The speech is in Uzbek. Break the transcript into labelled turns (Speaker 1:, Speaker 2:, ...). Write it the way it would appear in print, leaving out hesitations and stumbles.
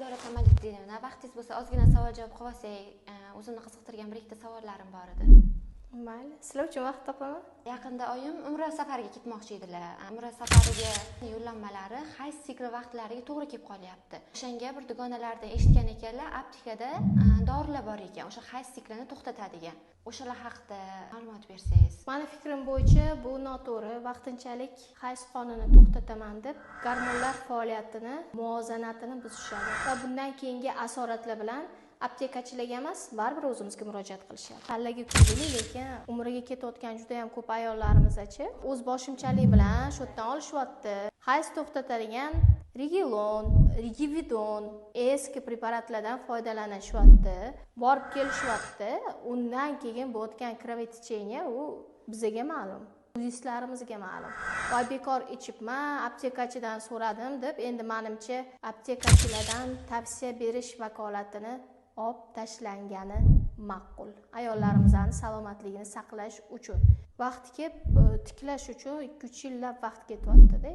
Speaker 1: Dildora Kamoliddinova, vaqtingiz bo'lsa ozgina savol javob qilib olsak, o'zimni qiziqtirgan bir ikkita savollarim bor edi.
Speaker 2: Mayli, sizlar uchun vaqt topaman.
Speaker 1: Yaqinda oyim umra safariga ketmoqchi edilar. Umra safariga yo'llanmalari hayz sikli vaqtlariga to'g'ri kelib qolyapti. O'shanga bir dugonalardan eshitgan ekanlar, aptekada dorilar bor ekan, o'sha hayz siklini to'xtatadigan. O'shalar haqida ma'lumot bersangiz.
Speaker 2: Mani fikrim bo'yicha bu noto'g'ri. Vaqtinchalik hayz qonini to'xtataman deb gormonlar faoliyatini, muvozanatini buzishadi va bundan keyingi asoratlar bilan aptekachilarga emas, baribir o'zimizga murojaat qilishadi. Tanlaga kulgili, lekin umriga ketayotgan juda ham ko'p ayollarimiz-chi, o'z boshimchalik bilan shu yerdan olishyapti. Hayz to'xtatadigan Rigilon, Rigividon, eski preparatlardan foydalanishyapti, borib kelishyapti. Undan keyin bo'tgan kровотечение u bizga ma'lum. Turistlarimizga ma'lum. Voy bekor ichibman, aptekachidan so'radim deb, endi menimcha aptekachilardan tavsiya berish vakolatini olib tashlangani ma'qul. Ayollarimizning salomatligini saqlash uchun. Vaqt kelib tiklash uchun 2-3 yillab vaqt ketyapti-da.